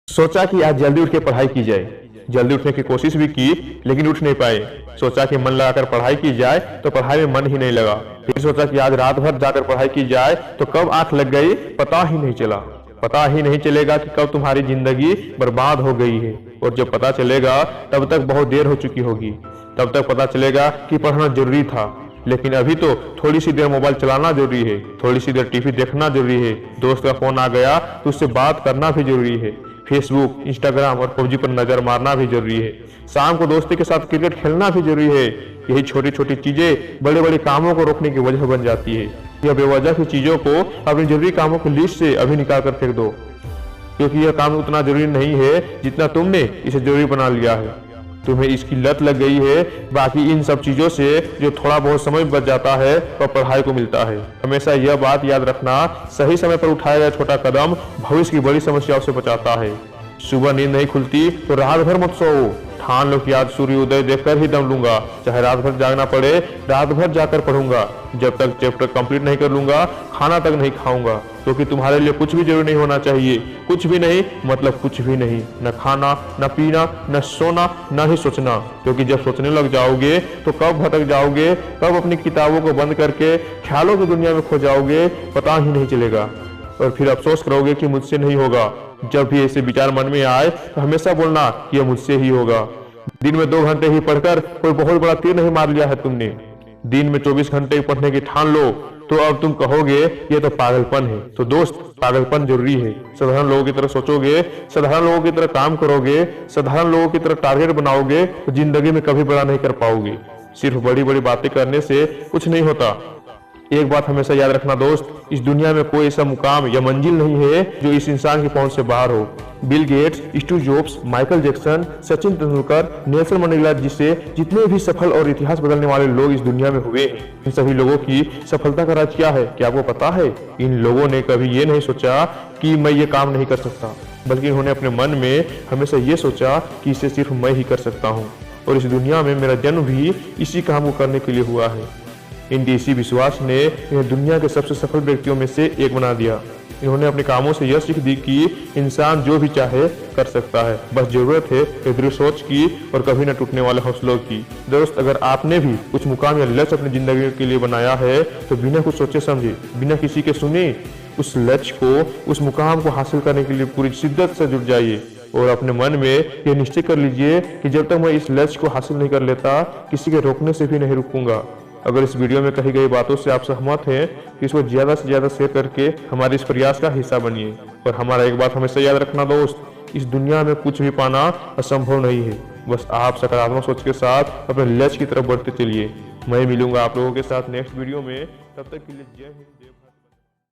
सोचा कि आज जल्दी उठ के पढ़ाई की जाए। जल्दी उठने की कोशिश भी की लेकिन उठ नहीं पाए। सोचा कि मन लगाकर पढ़ाई की जाए तो पढ़ाई में मन ही नहीं लगा। फिर सोचा कि आज रात भर जाकर पढ़ाई की जाए तो कब आंख लग गई पता ही नहीं चला। पता ही नहीं चलेगा कि कब तुम्हारी जिंदगी बर्बाद हो गई है, और जब पता चलेगा तब तक बहुत देर हो चुकी होगी। तब तक पता चलेगा कि पढ़ना जरूरी था, लेकिन अभी तो थोड़ी सी देर मोबाइल चलाना जरूरी है, थोड़ी सी देर टीवी देखना जरूरी है, दोस्त का फोन आ गया तो उससे बात करना भी जरूरी है, फेसबुक, इंस्टाग्राम और पबजी पर नजर मारना भी जरूरी है, शाम को दोस्ती के साथ क्रिकेट खेलना भी जरूरी है। यही छोटी छोटी चीजें बड़े बड़े कामों को रोकने की वजह बन जाती है। यह बेवजह की चीजों को अपनी जरूरी कामों की लिस्ट से अभी निकाल कर फेंक दो, क्योंकि यह काम उतना जरूरी नहीं है जितना तुमने इसे जरूरी बना लिया है। तुम्हें इसकी लत लग गई है बाकी इन सब चीजों से जो थोड़ा बहुत समय बच जाता है वह पढ़ाई को मिलता है। हमेशा यह बात याद रखना, सही समय पर उठाया गया छोटा कदम भविष्य की बड़ी समस्याओं से बचाता है। सुबह नींद नहीं खुलती तो रात भर मत सोओ। ठान लो कि आज सूर्योदय देखकर ही दम लूंगा, चाहे रात भर जागना पड़े रात भर जाकर पढ़ूंगा। जब तक चैप्टर कंप्लीट नहीं कर लूंगा खाना तक नहीं खाऊंगा, क्योंकि तुम्हारे लिए कुछ भी जरूरी नहीं होना चाहिए। कुछ भी नहीं मतलब कुछ भी नहीं, न खाना, न पीना, न सोना, न ही सोचना, क्योंकि जब सोचने लग जाओगे तो कब भटक जाओगे, कब अपनी किताबों को बंद करके ख्यालों की दुनिया में खो जाओगे पता ही नहीं चलेगा। और फिर अफसोस करोगे कि मुझसे नहीं होगा। जब भी ऐसे विचार मन में आए तो हमेशा बोलना कि यह मुझसे ही होगा। दिन में 2 घंटे ही पढ़कर कोई बहुत बड़ा तीर नहीं मार लिया है तुमने। दिन में 24 घंटे पढ़ने की ठान लो तो अब तुम कहोगे ये तो पागलपन है। तो दोस्त, पागलपन जरूरी है। साधारण लोगों की तरह सोचोगे, साधारण लोगों की तरह काम करोगे, साधारण लोगों की तरह टारगेट बनाओगे तो जिंदगी में कभी बड़ा नहीं कर पाओगे। सिर्फ बड़ी बड़ी बातें करने से कुछ नहीं होता। एक बात हमेशा याद रखना दोस्त, इस दुनिया में कोई ऐसा मुकाम या मंजिल नहीं है जो इस इंसान की पहुंच से बाहर हो। Bill Gates, Steve jobs, Michael Jackson, Sachin Tendulkar, Nelson Mandela जिसे जितने भी सफल और इतिहास बदलने वाले लोग इस दुनिया में हुए हैं, इन सभी लोगों की सफलता का राज क्या है, क्या आपको पता है? इन लोगों ने कभी ये नहीं सोचा कि मैं ये काम नहीं कर सकता, बल्कि इन्होंने अपने मन में हमेशा ये सोचा कि इसे सिर्फ मैं ही कर सकता हूँ, और इस दुनिया में मेरा जन्म भी इसी काम को करने के लिए हुआ है। इनके इसी विश्वास ने इन्हें दुनिया के सबसे सफल व्यक्तियों में से एक बना दिया। इन्होंने अपने कामों से यह सीख दी कि इंसान जो भी चाहे कर सकता है, बस जरूरत है दृढ़ सोच की और कभी न टूटने वाले हौसलों की। दोस्त, अगर आपने भी कुछ मुकाम या लक्ष्य अपनी जिंदगी के लिए बनाया है तो बिना कुछ सोचे समझे, बिना किसी के सुने उस लक्ष्य को, उस मुकाम को हासिल करने के लिए पूरी शिद्दत से जुट जाइए और अपने मन में यह निश्चय कर लीजिए कि जब तक मैं इस लक्ष्य को हासिल नहीं कर लेता किसी के रोकने से भी नहीं रुकूंगा। अगर इस वीडियो में कही गई बातों से आप सहमत हैं तो इसको ज्यादा से ज्यादा शेयर करके हमारे इस प्रयास का हिस्सा बनिए। और हमारा एक बात हमेशा याद रखना दोस्त, इस दुनिया में कुछ भी पाना असंभव नहीं है, बस आप सकारात्मक सोच के साथ अपने लक्ष्य की तरफ बढ़ते चलिए। मैं मिलूंगा आप लोगों के साथ नेक्स्ट वीडियो में, तब तक के लिए जय हिंद।